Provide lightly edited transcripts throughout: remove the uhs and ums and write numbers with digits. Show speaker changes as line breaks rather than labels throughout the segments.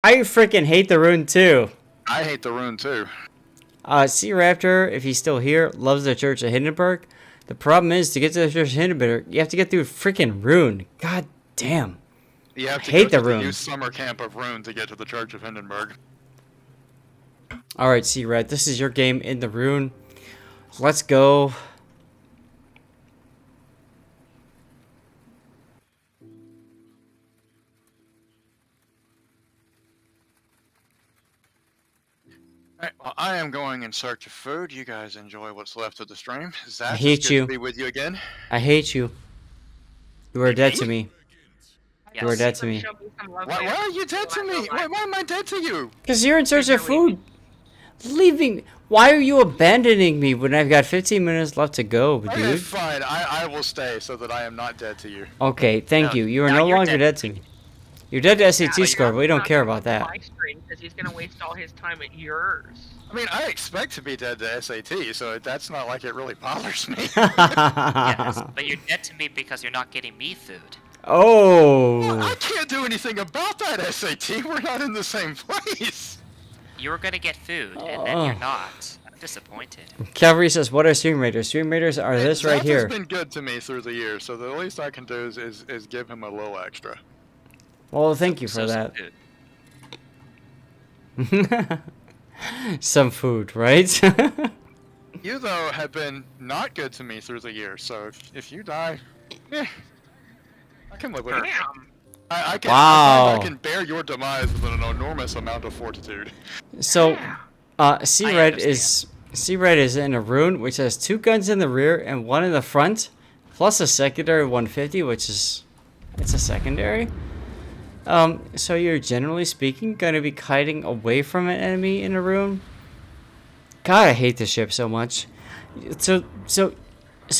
I freaking hate the Roon too.
I hate the Roon too.
Sea Raptor, if he's still here, loves the Church of Hindenburg. The problem is, to get to the Church of Hindenburg, you have to get through freaking Roon. God damn.
You have
I
to go
hate
to
the
the
Roon.
youth summer camp of Roon to get to the Church of Hindenburg.
Alright, Sea Red, this is your game in the Roon. Let's go.
Alright, well, I am going in search of food. You guys enjoy what's left of the stream.
I
Zach, it's
hate
good
you.
to be with you again.
I hate you. You are dead to me. You are
Yes.
dead to me.
Show me some love
Why
later.
are you dead to
So I
me?
know
Why
life.
am I dead to you?
Because you're in search of
Because you're
food. Leaving. Why are you abandoning me when I've got 15 minutes left to go,
Okay,
dude?
fine. I will stay so that I am not dead to you.
Okay, thank
No,
you. You are
now
no
you're
longer
dead.
dead to me. You're dead to
Yeah,
SAT
but
score,
you're
but we don't
not
care
gonna
about that.
My stream because he's gonna waste all his time at yours.
I mean, I expect to be dead to SAT, so that's not like it really bothers me.
Yes, but you're dead to me because you're not getting me food.
I
Oh.
can't do anything about that, SAT. We're not in the same place.
You were gonna get food, and then you're not. I'm disappointed.
Cavalry says, what are Stream Raiders? Stream Raiders are this right
Zach
here.
has been good to me through the years, so the least I can do is give him a little extra.
Well, thank you for
So
that.
food.
Some food, right?
You, though, have been not good to me through the years, so if you die, eh, I can live with it.
Damn.
I can,
Wow.
I can bear your demise with an enormous amount of fortitude.
So,
Yeah.
C-Red is in a Roon, which has 2 guns in the rear and 1 in the front, plus a secondary 150, which is, it's a secondary. So you're generally speaking gonna be kiting away from an enemy in a Roon. God, I hate this ship so much. So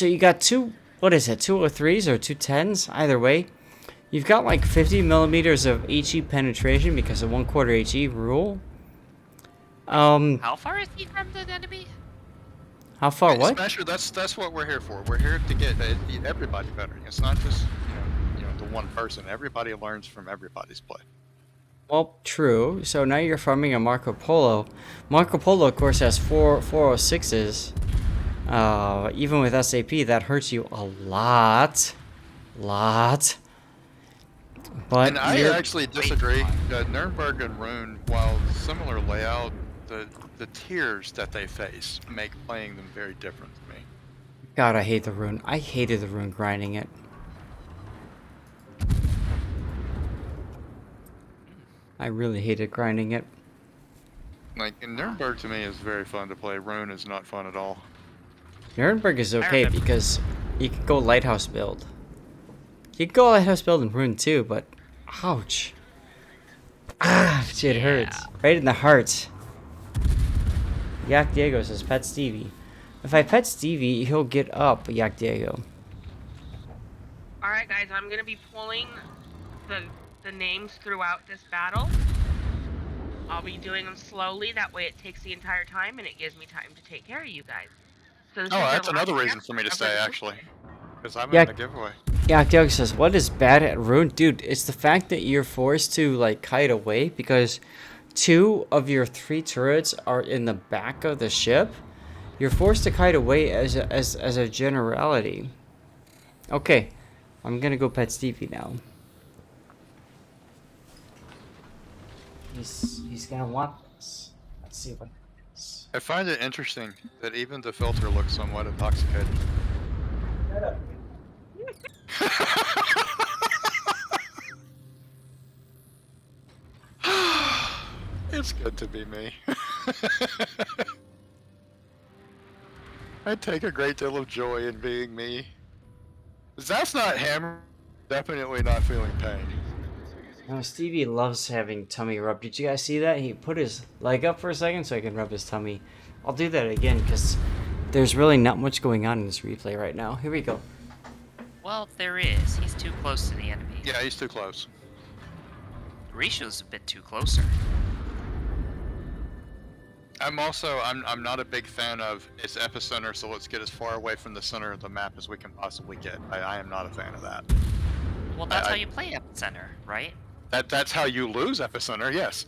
you got 2, what is it, 203s or 210s? Either way. You've got like 50 millimeters of HE penetration because of 1/4 HE rule.
How far is he from the enemy?
How far? What?
Smasher, that's what we're here for. We're here to get everybody better. It's not just the one person. Everybody learns from everybody's play.
Well, true. So now you're farming a Marco Polo. Marco Polo, of course, has 406s. Even with SAP, that hurts you a lot. But
And I
you're-
actually disagree. Nuremberg and Roon, while similar layout, the tiers that they face make playing them very different to me.
God, I hate the Roon. I hated the Roon grinding it. I really hated grinding it.
Like, Nuremberg to me is very fun to play. Roon is not fun at all.
Nuremberg is okay
remember.
because you can go lighthouse build. You can go lighthouse build in Roon too, but ouch. Ah, shit hurts. Right in the heart. Yak Diego says pet Stevie. If I pet Stevie, he'll get up, Yak Diego.
Alright guys, I'm gonna be pulling the names throughout this battle. I'll be doing them slowly, that way it takes the entire time and it gives me time to take care of you guys. So this
Oh,
is your
that's another
last
reason for me to
chance.
stay, actually. Because I'm
Yeah.
in the giveaway.
Yak Diego says, what is bad at Roon? Dude, it's the fact that you're forced to like kite away because 2 of your 3 turrets are in the back of the ship. You're forced to kite away as a generality. Okay, I'm gonna go pet Stevie now. He's gonna want this. Let's see what happens.
I find it interesting that even the filter looks somewhat intoxicated. It's good to be me. I take a great deal of joy in being me. That's not hammer. Definitely not feeling pain.
No, Stevie loves having tummy rub. Did you guys see that? He put his leg up for a second so I can rub his tummy. I'll do that again because there's really not much going on in this replay right now. Here we go.
Well, there is. He's too close to the enemy.
Yeah, he's too close.
Risho's a bit too closer.
I'm not a big fan of its epicenter, so let's get as far away from the center of the map as we can possibly get. I am not a fan of that.
Well, that's
I-
how you play Epicenter, right?
That's how you lose Epicenter. Yes.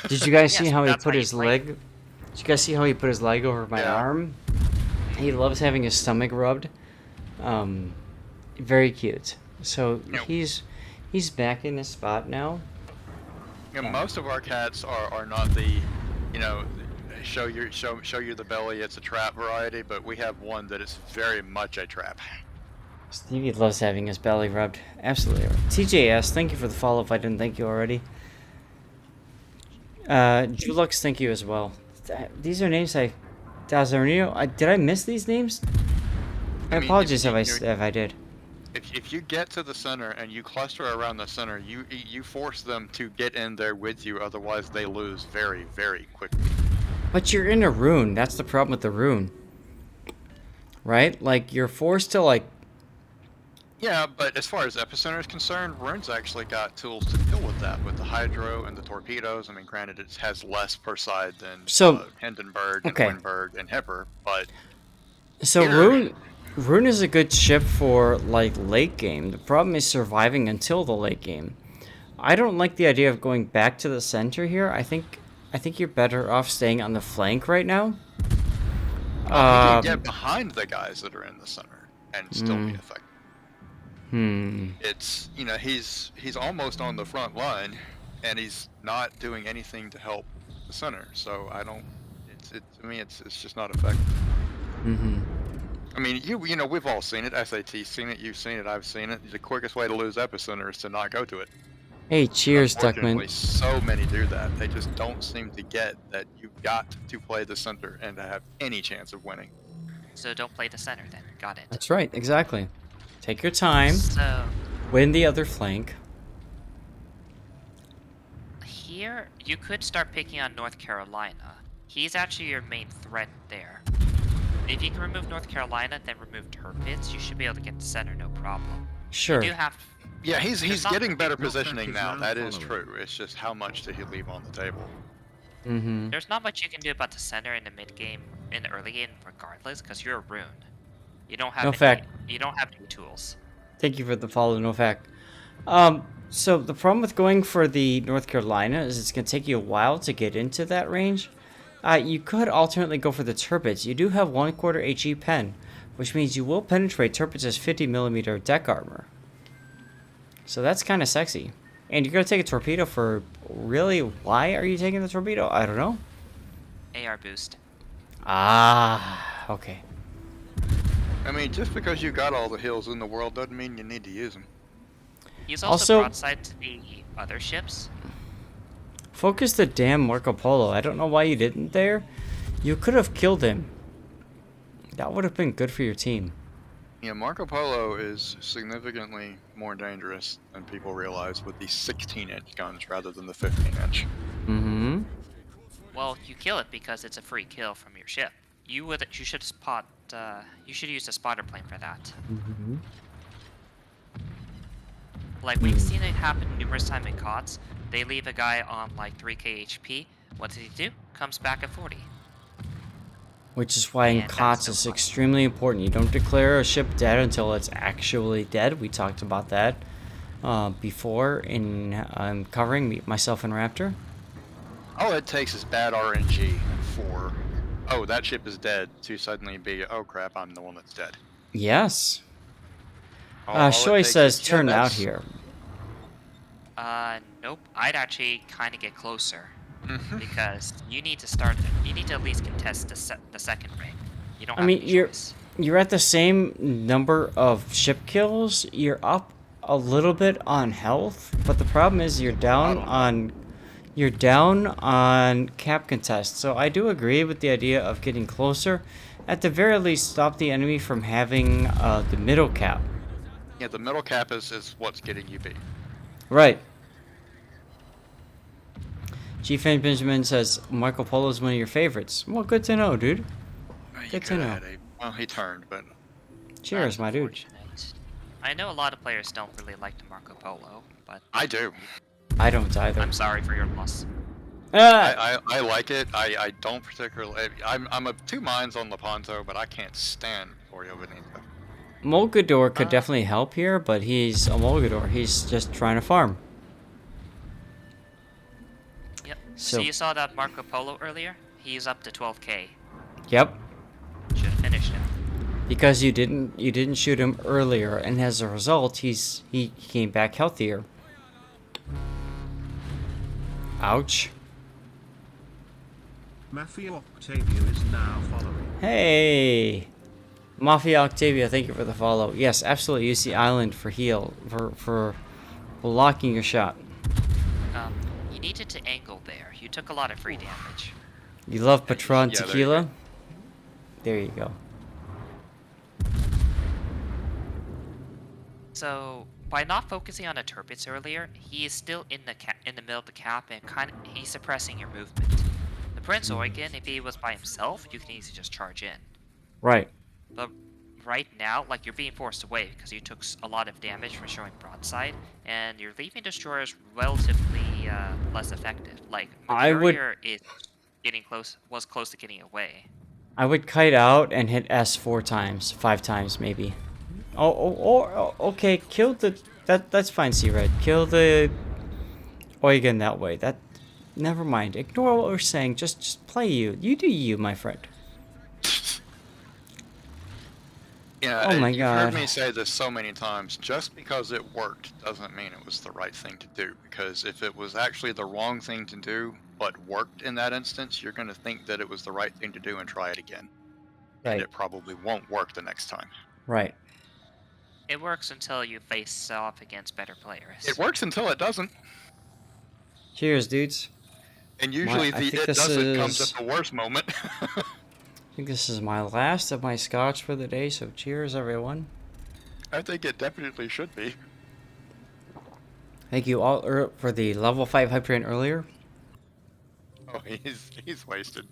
Did you guys see
Yes,
how he
that's
put
how you
his
play.
leg? Did you guys see how he put his leg over my
Yeah.
arm? He loves having his stomach rubbed. Very cute. So
Yep.
he's back in his spot now.
Most of our cats are not the, you know, show you the belly, it's a trap variety, but we have one that is very much a trap.
Stevie loves having his belly rubbed. Absolutely. TJS, thank you for the follow if I didn't thank you already. Julux, thank you as well. These are names Dazarino, did I miss these names? I
mean,
apologize
if
if I did.
If you get to the center and you cluster around the center, you force them to get in there with you, otherwise they lose very, very quickly.
But you're in a rune. That's the problem with the rune. Right? Like, you're forced to, like...
Yeah, but as far as Epicenter is concerned, Rune's actually got tools to deal with that, with the Hydro and the torpedoes. I mean, granted, it has less per side than Hindenburg and
okay.
Winburg and Hipper, but...
So Rune is a good ship for, like, late game. The problem is surviving until the late game. I don't like the idea of going back to the center here. I think you're better off staying on the flank right now.
You can get behind the guys that are in the center and still be effective. It's, you know, he's almost on the front line, and he's not doing anything to help the center. So I don't. To me, it's just not effective. I mean, you know, we've all seen it. SAT's seen it. You've seen it. I've seen it. The quickest way to lose Epicenter is to not go to it.
Hey, cheers,
Unfortunately,
Duckman.
so many do that. They just don't seem to get that you've got to play the center and to have any chance of winning.
So don't play the center then. Got it.
That's right, exactly. Take your time.
So
Win the other flank.
here, you could start picking on North Carolina. He's actually your main threat there. If you can remove North Carolina, then remove Tirpitz, you should be able to get the center, no problem.
Sure.
You do have...
Yeah, he's
not-
getting better
No
positioning
factors
now.
are
That is
following.
true. It's just how much did he leave on the table?
There's not much you can do about the center in the mid game, in the early game, regardless, because you're a Rune. You don't have You don't have any tools.
Thank you for the follow, no fact. So the problem with going for the North Carolina is it's going to take you a while to get into that range. You could alternately go for the Tirpitz. You do have 1/4 HE pen, which means you will penetrate Tirpitz's 50mm deck armor. So that's kind of sexy. And you're going to take a torpedo for... Really? Why are you taking the torpedo? I don't know.
AR boost.
Ah, okay.
I mean, just because you got all the hills in the world doesn't mean you need to use them.
He's
Also-
also broadside to the other ships.
Focus the damn Marco Polo. I don't know why you didn't there. You could have killed him. That would have been good for your team.
Yeah, Marco Polo is significantly more dangerous than people realize with the 16-inch guns rather than the 15-inch.
Mm-hmm.
Well, you kill it because it's a free kill from your ship. You should spot. You should use a spotter plane for that.
Mm-hmm.
Like we've seen it happen numerous times in COTS. They leave a guy on like 3k HP. What does he do? Comes back at 40.
Which is why in
And that's
COTS
so
it's
fun.
extremely important. You don't declare a ship dead until it's actually dead. We talked about that before in covering myself and Raptor.
All it takes is bad RNG for, oh, that ship is dead, to suddenly be, oh crap, I'm the one that's dead.
Yes.
All it
Shoy
takes
says
is- yeah,
turn out
that's-
here.
Nope. I'd actually kind of get closer
Mhm.
because you need to start. You need to at least contest the second ring. You don't.
I
have
mean,
any
you're
choice.
at the same number of ship kills. You're up a little bit on health, but the problem is you're down on cap contest. So I do agree with the idea of getting closer. At the very least, stop the enemy from having the middle cap.
Yeah, the middle cap is what's getting you beat.
Right. G-Fan Benjamin says Marco Polo is one of your favorites. Well, good to know, dude.
You
Good to
coulda
know.
had well, he turned, but
Cheers,
That's
my dude.
unfortunate. I know a lot of players don't really like the Marco Polo, but
I do.
I don't either.
I'm sorry for your loss.
Ah!
I like it. I don't particularly. I'm of two minds on Lepanto, but I can't stand Oreo Benito.
Mulgador could definitely help here, but he's a Mulgador. He's just trying to farm.
So
So,
you saw that Marco Polo earlier? He's up to 12k.
yep.
Should have finished him.
Because you didn't shoot him earlier, and as a result, he came back healthier. Ouch.
Mafia Octavia is now following.
Hey, Mafia Octavia, thank you for the follow. Yes, absolutely. Use the island for heal for blocking your shot.
You needed to angle there. You took a lot of free damage.
You love Patron
Yeah, there you
tequila?
go.
There you go.
So by not focusing on the turrets earlier, he is still in the middle of the cap and he's suppressing your movement. The Prince Eugen, if he was by himself, you can easily just charge in.
Right.
But right now, like, you're being forced away because you took a lot of damage from showing broadside, and your leaping destroyer is relatively less effective. Like,
I would-
Mercurier was close to getting away.
I would kite out and hit S 4 times, 5 times maybe. Okay, kill the that's fine, C-Red. Kill the Eugen that way. That never mind. Ignore what we're saying. Just play you. You do you, my friend.
Yeah,
Oh my
you've
God.
heard me say this so many times. Just because it worked doesn't mean it was the right thing to do. Because if it was actually the wrong thing to do, but worked in that instance, you're going to think that it was the right thing to do and try it again. And
Right.
it probably won't work the next time.
Right.
It works until you face off against better players.
It works until it doesn't.
Cheers, dudes.
And usually
I
the
think
it
this
doesn't comes
is-
at the worst moment.
I think this is my last of my scotch for the day, so cheers, everyone.
I think it definitely should be.
Thank you all for the level 5 hype train earlier.
Oh, he's wasted.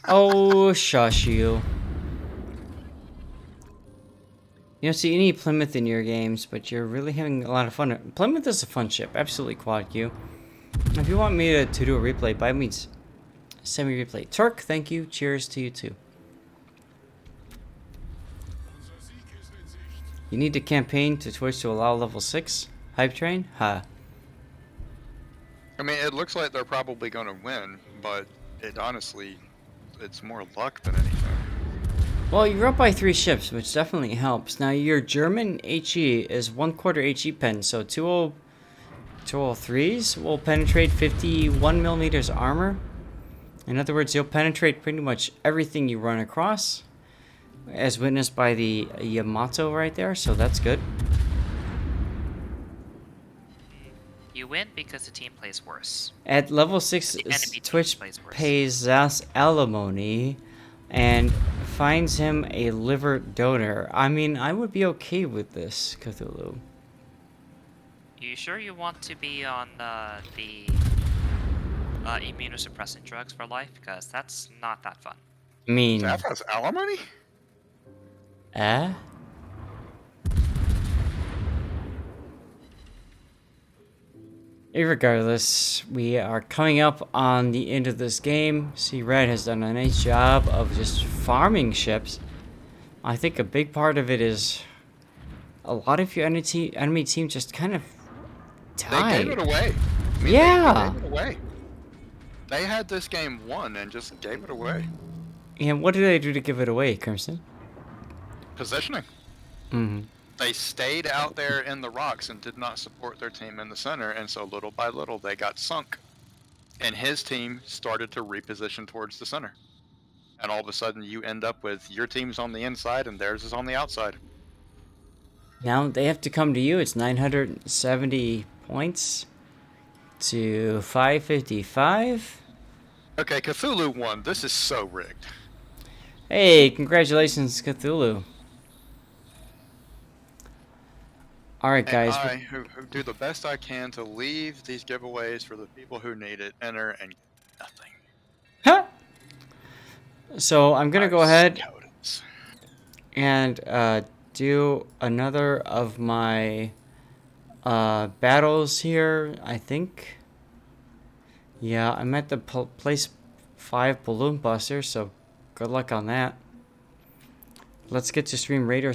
Oh, shush you. You don't see any Plymouth in your games, but you're really having a lot of fun. Plymouth is a fun ship, absolutely quad Q. If you want me to do a replay, by all means, send me a replay. Turk, thank you. Cheers to you too. You need to campaign to Twitch to allow level 6 hype train? Ha.
I mean, it looks like they're probably going to win, but it honestly, it's more luck than anything.
Well, you're up by 3 ships, which definitely helps. Now, your German HE is 1/4 HE pen, so 203s will penetrate 51 millimeters armor. In other words, you'll penetrate pretty much everything you run across, as witnessed by the Yamato right there, so that's good.
You win because the team plays worse.
At level 6,
The enemy team
Twitch
plays worse.
pays Zas alimony and finds him a liver donor. I mean, I would be okay with this, Cthulhu.
You sure you want to be on the immunosuppressant drugs for life? Because that's not that fun.
I mean,
Zaf has alimony?
eh? Regardless, we are coming up on the end of this game. CRed has done a nice job of just farming ships. I think a big part of it is a lot of your enemy team just kind of
They gave it
died.
away. I mean,
Yeah.
They gave it away. They had this game won and just gave it away.
And what did they do to give it away, Crimson?
Positioning.
Mm-hmm.
They stayed out there in the rocks and did not support their team in the center, and so little by little they got sunk. And his team started to reposition towards the center. And all of a sudden you end up with your team's on the inside and theirs is on the outside.
Now they have to come to you. It's 970 points to 555.
Okay, Cthulhu won. This is so rigged.
Hey, congratulations, Cthulhu. Alright, guys.
And I, who do the best I can to leave these giveaways for the people who need it, enter and get nothing.
Huh? So I'm gonna go ahead
Cowards.
and do another of my battles here, I think. Yeah, I'm at the place 5 balloon buster, so good luck on that. Let's get to stream Raider